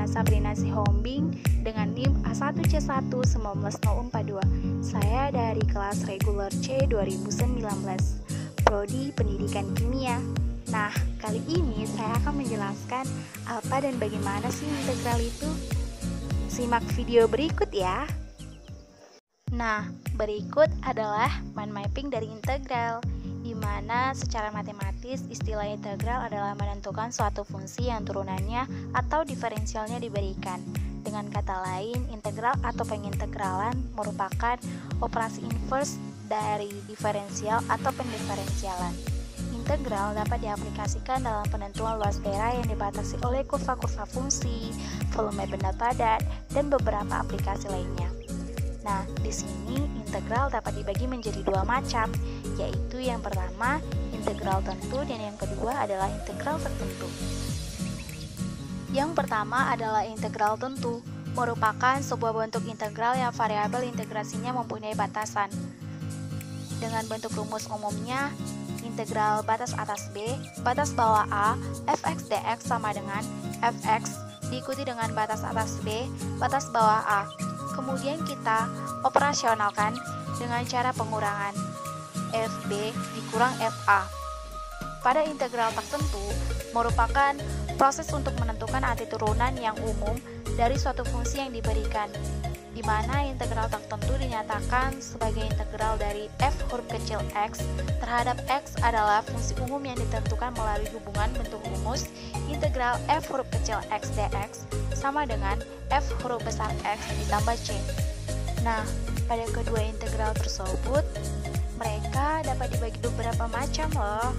Sabrina Sihombing dengan NIM A1C1-19042. Saya dari kelas reguler C 2019, Prodi Pendidikan Kimia. Nah, kali ini saya akan menjelaskan apa dan bagaimana sih integral itu. Simak video berikut ya. Nah, berikut adalah mind mapping dari integral, di mana secara matematis istilah integral adalah menentukan suatu fungsi yang turunannya atau diferensialnya diberikan. Dengan kata lain, integral atau pengintegralan merupakan operasi inverse dari diferensial atau pendiferensialan. Integral dapat diaplikasikan dalam penentuan luas daerah yang dibatasi oleh kurva-kurva fungsi, volume benda padat, dan beberapa aplikasi lainnya. Nah, di sini integral dapat dibagi menjadi dua macam, yaitu yang pertama integral tentu dan yang kedua adalah integral tertentu. Yang pertama adalah integral tentu, merupakan sebuah bentuk integral yang variabel integrasinya mempunyai batasan. Dengan bentuk rumus umumnya, integral batas atas B, batas bawah A, fx dx sama dengan fx diikuti dengan batas atas B, batas bawah A. Kemudian kita operasionalkan dengan cara pengurangan FB dikurang FA. Pada integral tertentu merupakan proses untuk menentukan arti turunan yang umum dari suatu fungsi yang diberikan, di mana integral tertentu dinyatakan sebagai integral dari f huruf kecil x terhadap x adalah fungsi umum yang ditentukan melalui hubungan bentuk rumus integral f huruf kecil x dx sama dengan f huruf besar x ditambah c. Nah, pada kedua integral tersebut, mereka dapat dibagi beberapa macam loh,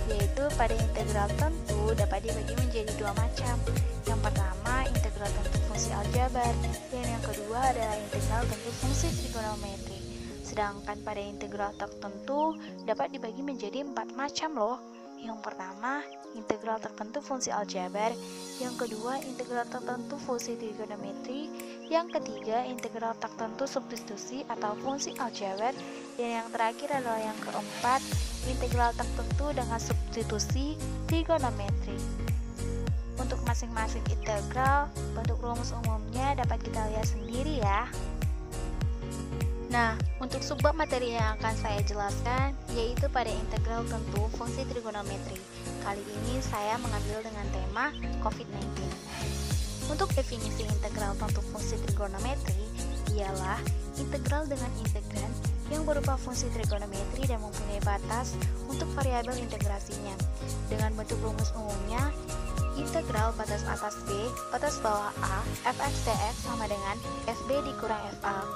yaitu pada integral tentu dapat dibagi menjadi dua macam. Yang pertama, integral tentu fungsi aljabar, dan yang kedua adalah integral tentu fungsi trigonometri. Sedangkan pada integral tertentu dapat dibagi menjadi empat macam loh. Yang pertama, integral tertentu fungsi aljabar, yang kedua, integral tertentu fungsi trigonometri, yang ketiga, integral tertentu substitusi atau fungsi aljabar, dan yang terakhir adalah yang keempat, integral tertentu dengan substitusi trigonometri. Untuk masing-masing integral, bentuk rumus umumnya dapat kita lihat sendiri ya. Nah, untuk subbab materi yang akan saya jelaskan yaitu pada integral tentu fungsi trigonometri. Kali ini saya mengambil dengan tema COVID-19. Untuk definisi integral tentu fungsi trigonometri ialah integral dengan integran yang berupa fungsi trigonometri dan mempunyai batas untuk variabel integrasinya. Dengan bentuk rumus umumnya, integral batas atas B, batas bawah A, fx dx sama dengan fb dikurang fa.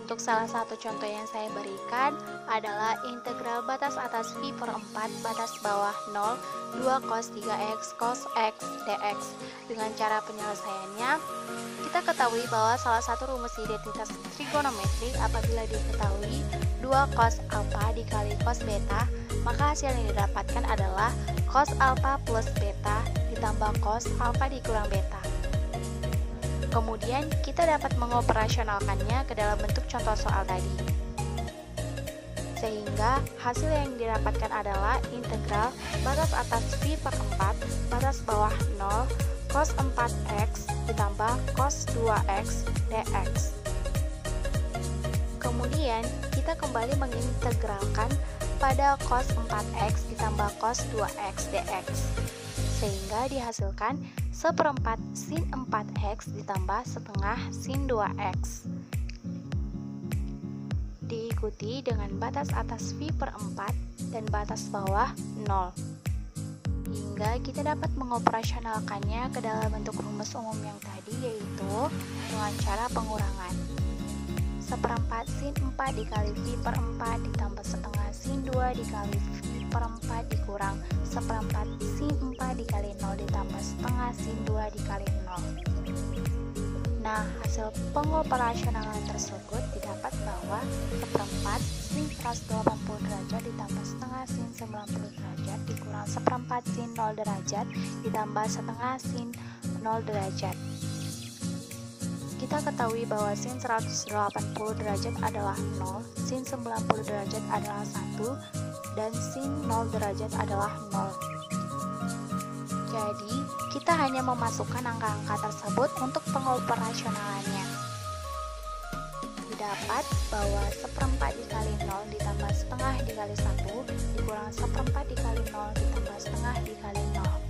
Untuk salah satu contoh yang saya berikan adalah integral batas atas V per 4 batas bawah 0 2 cos 3x cos x dx. Dengan cara penyelesaiannya, kita ketahui bahwa salah satu rumus identitas trigonometri apabila diketahui 2 cos alpha dikali cos beta, maka hasil yang didapatkan adalah cos alpha plus beta ditambah cos alpha dikurang beta. Kemudian kita dapat mengoperasionalkannya ke dalam bentuk contoh soal tadi. Sehingga hasil yang didapatkan adalah integral batas atas V per 4 batas bawah 0 cos 4x ditambah cos 2x dx. Kemudian kita kembali mengintegralkan pada cos 4x ditambah cos 2x dx, sehingga dihasilkan seperempat sin 4x ditambah setengah sin 2x, diikuti dengan batas atas V per 4 dan batas bawah 0, hingga kita dapat mengoperasionalkannya ke dalam bentuk rumus umum yang tadi, yaitu dengan cara pengurangan. Seperempat sin 4 dikali V per 4 ditambah setengah sin 2 dikali V per 4 dikurang seperempat sin 4 dikali 0 ditambah setengah sin 2 dikali 0. Nah, hasil pengoperasionalan tersebut didapat bahwa seperempat sin 180 derajat ditambah setengah sin 90 derajat dikurang seperempat sin 0 derajat ditambah setengah sin 0 derajat. Kita ketahui bahwa sin 180 derajat adalah 0, sin 90 derajat adalah 1, dan sin 0 derajat adalah 0. Jadi, kita hanya memasukkan angka-angka tersebut untuk pengoperasionalannya. Didapat bahwa 1/4 dikali 0 ditambah setengah dikali 1 dikurang 1/4 dikali 0 ditambah setengah dikali 0.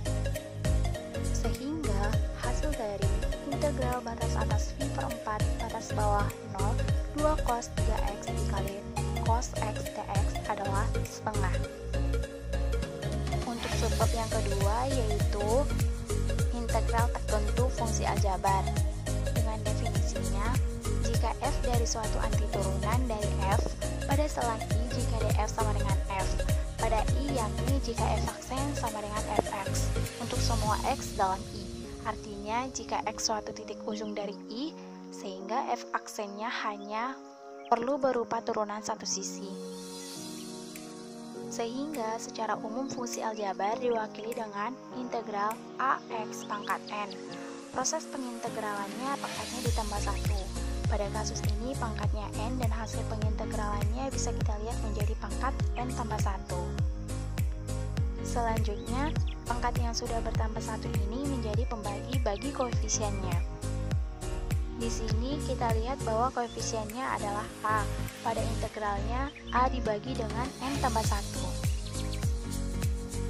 Sehingga hasil dari integral batas atas V/4 batas bawah 0 2 cos 3x dikali cos x dx adalah setengah. Untuk subbab yang kedua yaitu integral tertentu fungsi aljabar. Dengan definisinya, jika f dari suatu antiturunan dari f pada selang i jika df sama dengan f, pada i yakni jika f aksen sama dengan fx untuk semua x dalam i. Artinya jika x suatu titik ujung dari i, sehingga f aksennya hanya perlu berupa turunan satu sisi. Sehingga secara umum fungsi aljabar diwakili dengan integral ax pangkat n. Proses pengintegralannya pangkatnya ditambah 1. Pada kasus ini pangkatnya n dan hasil pengintegralannya bisa kita lihat menjadi pangkat n tambah 1. Selanjutnya, pangkat yang sudah bertambah 1 ini menjadi pembagi bagi koefisiennya. Di sini kita lihat bahwa koefisiennya adalah a. Pada integralnya a dibagi dengan n tambah 1.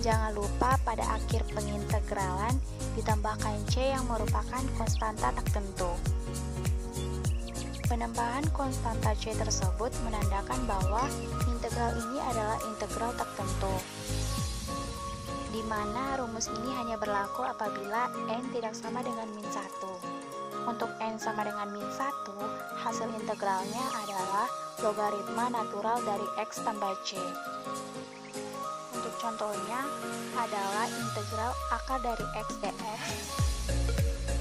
Jangan lupa pada akhir pengintegralan ditambahkan c yang merupakan konstanta tertentu. Penambahan konstanta c tersebut menandakan bahwa integral ini adalah integral tertentu, di mana rumus ini hanya berlaku apabila n tidak sama dengan min 1. Untuk n sama dengan min 1, hasil integralnya adalah logaritma natural dari x tambah c. Untuk contohnya adalah integral akar dari x dx.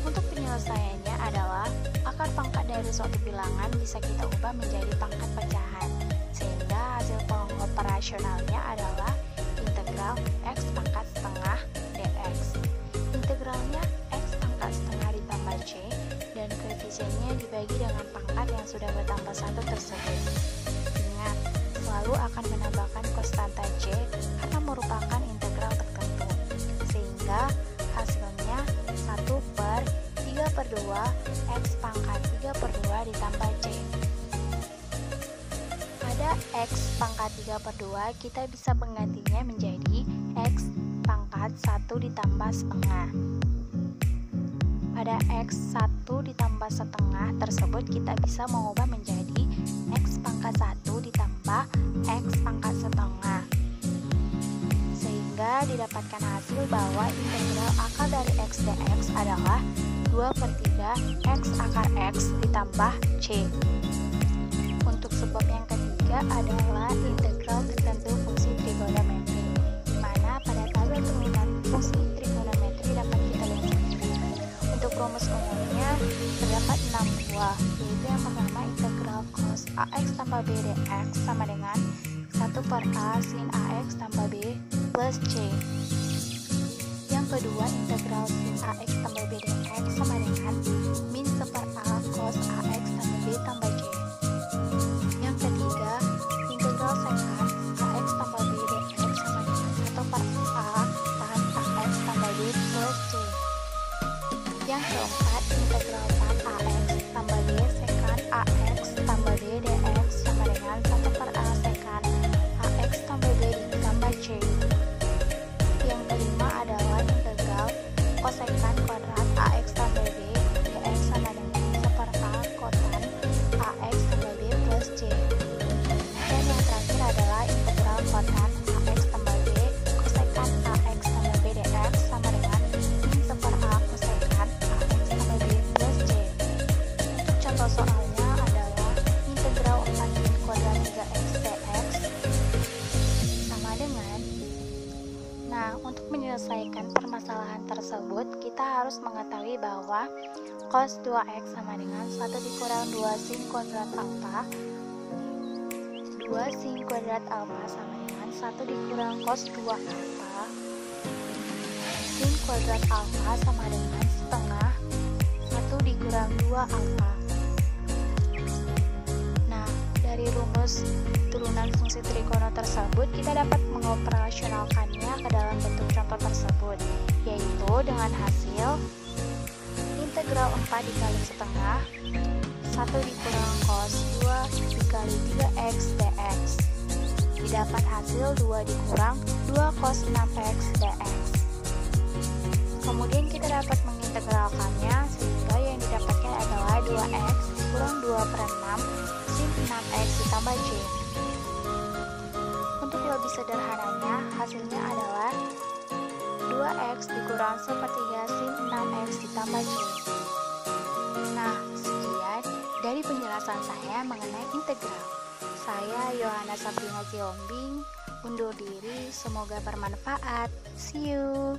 Untuk penyelesaiannya adalah akar pangkat dari suatu bilangan bisa kita ubah menjadi pangkat pecahan, sehingga hasil pengoperasionalnya adalah integral x pangkat setengah dx. Integralnya x pangkat setengah ditambah c, dan koefisiennya dibagi dengan pangkat yang sudah bertambah 1 tersebut. Ingat, selalu akan menambahkan konstanta c karena merupakan integral tertentu, sehingga hasilnya 1/3/2 x pangkat 3/2 ditambah c. Pada x pangkat 3/2 kita bisa menggantinya menjadi x pangkat 1 ditambah setengah. Pada x 1 ditambah setengah tersebut kita bisa mengubah menjadi x pangkat 1 ditambah x pangkat setengah, sehingga didapatkan hasil bahwa integral akar dari x dx adalah 2/3 x akar x ditambah c. Untuk subbab yang ketiga adalah integral tertentu fungsi trigonometri, di mana pada tabel turunan fungsi trigonometri dapat kita lihat sendiri. Untuk rumus umumnya terdapat 6 buah, yaitu yang pertama integral cos ax tambah b dx sama dengan 1/a sin ax tambah b plus c. Yang kedua integral sin ax tambah b dx sama dengan min 1/a cos ax tambah b tambah c. Yang ketiga integral secant ax tambah b dx sama dengan 1/a tan ax tambah b plus c. Yang keempat integral tan ax tambah b secant ax tambah b dx sama dengan 1/a secant ax tambah b tambah c. Yang kelima adalah integral kosekant kuadrat ax tambah b dx sama dengan 1/a kotan ax tambah b plus c. Dan yang terakhir adalah integral kotan ax tambah b kosekant ax tambah b dx sama dengan min 1/a kosekant ax tambah b plus c. Untuk contoh soalnya adalah integral 4 min kuadrat 3x dx sama dengan. Nah, untuk menyelesaikan permasalahan tersebut, kita harus mengetahui bahwa cos 2x sama dengan 1 dikurang 2 sin kuadrat alfa. 2 sin kuadrat alfa sama dengan 1 dikurang cos 2 alfa. Sin kuadrat alfa sama dengan setengah 1 dikurang 2 alfa. Nah, dari rumus turunan fungsi trigono tersebut, kita dapat mengoperasionalkannya ke dalam bentuk contoh tersebut. yaitu dengan hasil integral 4 dikali setengah 1 dikurang cos 2 dikali 3x dx, didapat hasil 2 dikurang 2 cos 6x dx. Kemudian kita dapat mengintegralkannya sehingga yang didapatkan adalah 2x kurang 2 per 6 sin 6x ditambah c. Untuk lebih sederhananya, hasilnya adalah 2x dikurang 1/3 sin 6x ditambah c. Nah, sekian dari penjelasan saya mengenai integral. Saya Yohana Sabrina Siombing undur diri, semoga bermanfaat. See you.